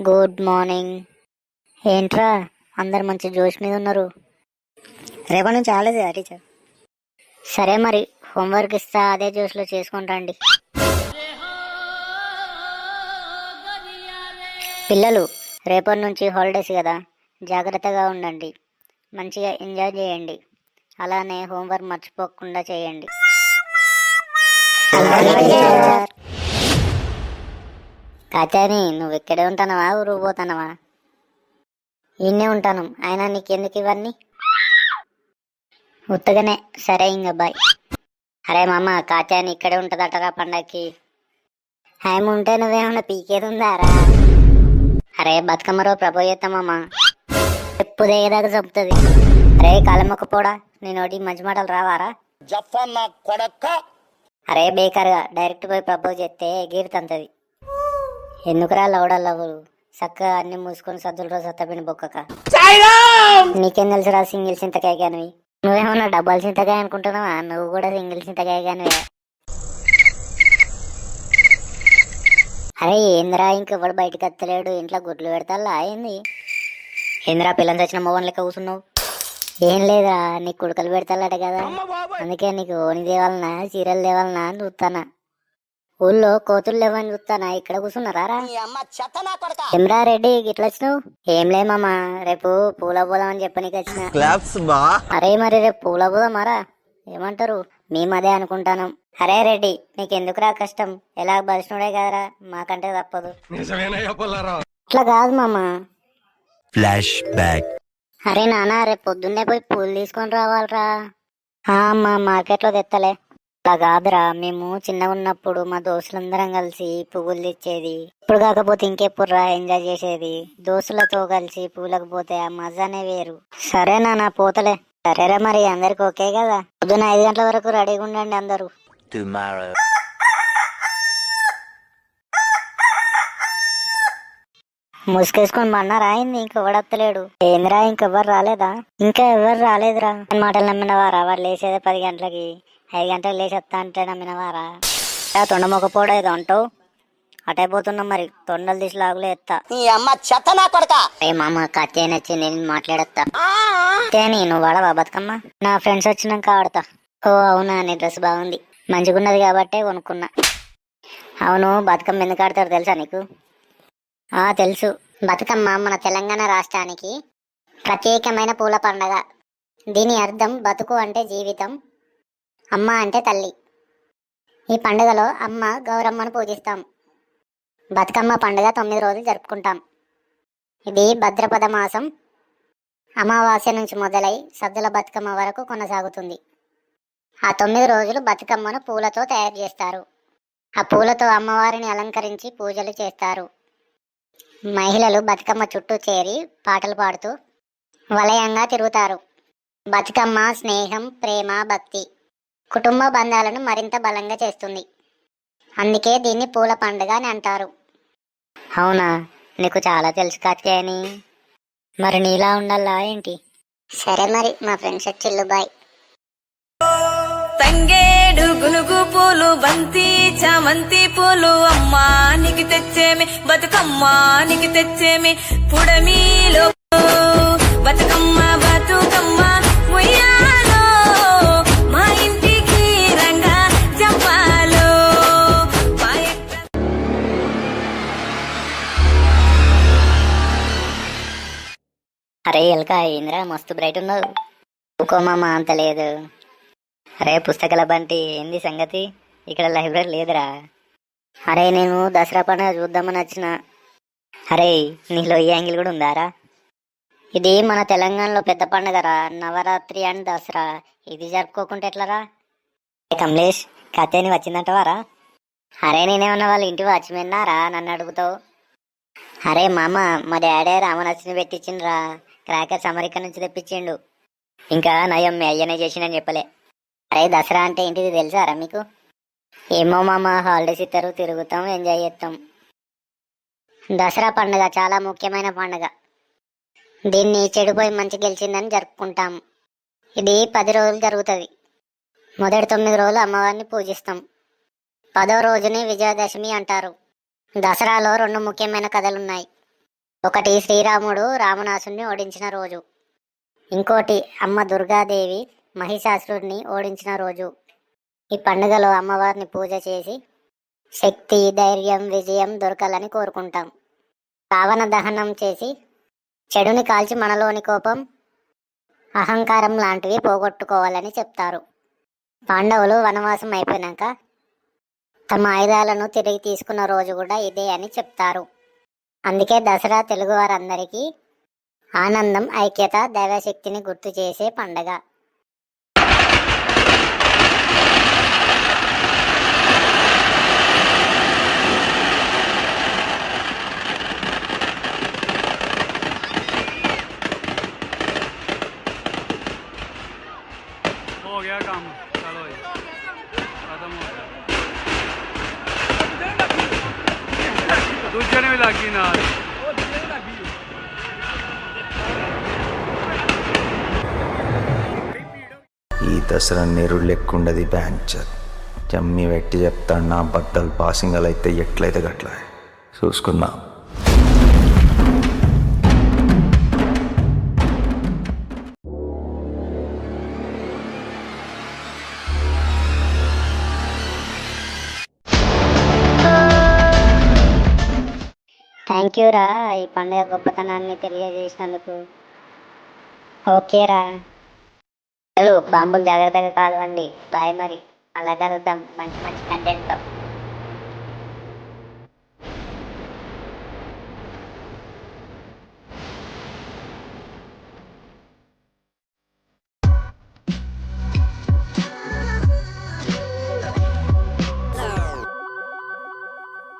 Good morning. ఏంట్రా అందరు మంచి జోష్ మీద ఉన్నారు? రేపటి నుంచి ఆలేదా టీచర్? సరే మరి హోంవర్క్ ఇస్తా, అదే జోష్లో చేసుకొని రండి. పిల్లలు, రేపటి నుంచి హాలిడేస్ కదా, జాగ్రత్తగా ఉండండి, మంచిగా ఎంజాయ్ చేయండి, అలానే హోంవర్క్ మర్చిపోకుండా చేయండి. కాచాని, నువ్వు ఇక్కడే ఉంటానవా, ఊరు పోతానవా? ఈయనే ఉంటాను. అయినా నీకెందుకు ఇవన్నీ? ఉత్తగానే. సరే ఇంక బాయ్. అరే మామ, కాచాని ఇక్కడే ఉంటుందటగా పండక్కి. ఆయన ఉంటే నువ్వేమన్నా పీకేది ఉందారా? అరే బతుకమ్మ రోజు ప్రభో చేస్తామమ్మా, ఎప్పుడు దిగదాకా చెప్తుంది. అరే కాలమ్మకపోడా, నీ నోటి మంచి మాటలు రావారా? అరే బేకారుగా డైరెక్ట్ పోయి ప్రపోజ్ చేస్తే ఎగిరితంతది. ఎందుకురా లవడల్లవు, చక్కగా అన్ని మూసుకొని సద్దుల రోజు సత్తపిని బొక్కక. నీకేం తెలుసురా సింగిల్ చింతకాయ కానివి? నువ్వేమన్నా డబ్బల్ చింతకాయ అనుకుంటున్నావా? నువ్వు కూడా సింగిల్ చింతకాయ కానివే. అరే ఏంద్రా, ఇంకెవడు బయటకు వస్తలేడు, ఇంట్లో గుడ్లు పెడతాలా అయింది? ఏంద్రా పిల్లని తెచ్చిన మోహన్ లెక్క కూర్చున్నావు? ఏం లేదా, నీకు కుడకలు పెడతాలట కదా, అందుకే నీకు ఓని దేవాలనా చీరలు దేవాలనా అని చూస్తానా. ఊళ్ళో కోతులు లేవని చూస్తానా, ఇక్కడ కూర్చున్నారా? ఎమ్రా రెడ్డి గిట్ల వచ్చినావు? ఏం లేమమ్మా, రేపు పూల పోదామని చెప్పనీకి వచ్చిన. అరే మరి రేపు పూల పోదామారా? ఏమంటారు? మేము అదే అనుకుంటాను. అరే రెడ్డి, నీకెందుకురా కష్టం, ఎలా బలిసినోడే కదరా, మాకంటే తప్పదు. అట్లా కాదు మామ. Flash back. అరే నాన్న, రేపు పొద్దున్నే పోయి పూలు తీసుకొని రావాలరా. అమ్మా మార్కెట్లో తెత్తలే. అలా కాదురా, మేము చిన్నగా ఉన్నప్పుడు మా దోస్తులందరం కలిసి పువ్వులు తెచ్చేది. ఇప్పుడు కాకపోతే ఇంకెప్పుడురా ఎంజాయ్ చేసేది, దోస్తులతో కలిసి పూలకు పోతే ఆ మజానే వేరు. సరే నాన్న పోతలే. సరేరా మరి, అందరికి ఓకే కదా? పొద్దున్న 5 గంటల వరకు రెడీగా ఉండండి అందరూ. ముసుకేసుకొని మన్నారా అయింది, ఇంకెవడత్తలేడు. ఏందిరా ఇంకెవ్వరు రాలేదా? ఇంకా ఎవరు రాలేదురా. మాటలు నమ్మినవారా? వారు లేచేదే 10 గంటలకి, 5 గంటలకు లేచి వస్తా అంటే నమ్మినవారా? తొండమొకపోవడం ఏదో అంటావు, అటైపోతున్నాం మరి, తొండలు తీసి లాగులే ఎత్తా. ఏ మామ, కత్తి నచ్చి నేను మాట్లాడతా. తేని నువ్వు వాడవా బతుకమ్మ? నా ఫ్రెండ్స్ వచ్చినాక ఆడతా. ఓ అవునా, నీ డ్రెస్ బాగుంది, మంచిగున్నది కాబట్టే కొనుక్కున్నా. అవును, బతుకమ్మ ఎందుకు ఆడతారు తెలుసా నీకు? తెలుసు. బతుకమ్మ మన తెలంగాణ రాష్ట్రానికి ప్రత్యేకమైన పూల పండగ. దీని అర్థం బతుకు అంటే జీవితం, అమ్మ అంటే తల్లి. ఈ పండుగలో అమ్మ గౌరమ్మను పూజిస్తాం. బతుకమ్మ పండుగ 9 రోజులు జరుపుకుంటాం. ఇది భద్రపద మాసం అమావాస్య నుంచి మొదలై సద్దుల బతుకమ్మ వరకు కొనసాగుతుంది. ఆ 9 రోజులు బతుకమ్మను పూలతో తయారు చేస్తారు. ఆ పూలతో అమ్మవారిని అలంకరించి పూజలు చేస్తారు. మహిళలు బతుకమ్మ చుట్టూ చేరి పాటలు పాడుతూ వలయంగా తిరుగుతారు. బతుకమ్మ స్నేహం, ప్రేమ, భక్తి, కుటుంబ బంధాలను మరింత బలంగా చేస్తుంది. అందుకే దీన్ని పూల పండుగ అని అంటారు. అవునా, నీకు చాలా తెలుసు కాత్యాయని. మరి నీలా ఉండాలా ఏంటి? సరే మరి, మా ఫ్రెండ్స్ వచ్చిల్లు, బాయ్. తంగేడు గునుగు పూలు, బంతి చామంతి పూలు, అమ్మానికి తెచ్చేమి బతుకమ్మానికి తెచ్చేమి. పుడమిలో బతుకమ్మ బతుకమ్మ ఉయ్యాలో, మా ఇంటికి రంగా జంపాలో. అరే ఎల్కా, ఏంద్రా మస్తు బ్రైట్ ఉన్నావు. ఊకోమమ్మ, అంత లేదు. అరే పుస్తకాల బంటి, ఏంది సంగతి? ఇక్కడ లైబ్రరీ లేదురా. అరే నేను దసరా పండుగ చూద్దామని వచ్చిన. అరే నీలో ఈ యాంగిల్ కూడా ఉందారా? ఇది మన తెలంగాణలో పెద్ద పండుగరా, నవరాత్రి అండ్ దసరా. ఇది జరుపుకోకుంటే ఎట్లరా? కమలేష్, కథని వచ్చిందంటవారా? అరే నేనేమన్నా వాళ్ళ ఇంటి వాచ్మెన్నారా నన్ను అడుగుతావు? అరే మామ, మా డాడీ రామనచ్చిని పెట్టించిండ్రా, క్రాకర్స్ అమెరికా నుంచి తెప్పించిండు. ఇంకా నయం మీ అయ్యనే చేసిండని చెప్పలే. అరే దసరా అంటే ఏంటిది తెలుసారా మీకు? ఏమో మామ, హాలిడేస్ ఇస్తారు, తిరుగుతాం, ఎంజాయ్ చేస్తాం. దసరా పండుగ చాలా ముఖ్యమైన పండుగ. దీన్ని చెడుపోయి మంచి గెలిచిందని జరుపుకుంటాం. ఇది 10 రోజులు జరుగుతుంది. మొదటి 9 రోజులు అమ్మవారిని పూజిస్తాం. 10వ రోజుని విజయదశమి అంటారు. దసరాలో 2 ముఖ్యమైన కథలున్నాయి. ఒకటి శ్రీరాముడు రావణాసుని ఓడించిన రోజు, ఇంకోటి అమ్మ దుర్గాదేవి మహిషాసురుడిని ఓడించిన రోజు. ఈ పండుగలో అమ్మవారిని పూజ చేసి శక్తి, ధైర్యం, విజయం దొరకాలని కోరుకుంటాం. రావణ దహనం చేసి చెడుని కాల్చి మనలోని కోపం, అహంకారం లాంటివి పోగొట్టుకోవాలని చెప్తారు. పాండవులు వనవాసం అయిపోయినాక తమ ఆయుధాలను తిరిగి తీసుకున్న రోజు కూడా ఇదే అని చెప్తారు. అందుకే దసరా తెలుగువారందరికీ ఆనందం, ఐక్యత, దైవశక్తిని గుర్తు చేసే పండగ. हो गया काम, चलो ये खत्म हो गया। दूसरे ने भी लगी ना ఈ దసరా నెరుడు లెక్కుండది బ్యాంచర్ జమ్మి వెట్టి చెప్తాడు. నా బట్టలు పాసింగలు అయితే ఎట్లయితే గట్ల చూసుకుందాం. థ్యాంక్ యూ రా, ఈ పండుగ గొప్పతనాన్ని తెలియజేసినందుకు. ఓకేరా, బాంబులు జాగ్రత్తగా కాల్వండి. బాయ్ మరి, అలా కలుద్దాం మంచి మంచి కంటెంట్తో.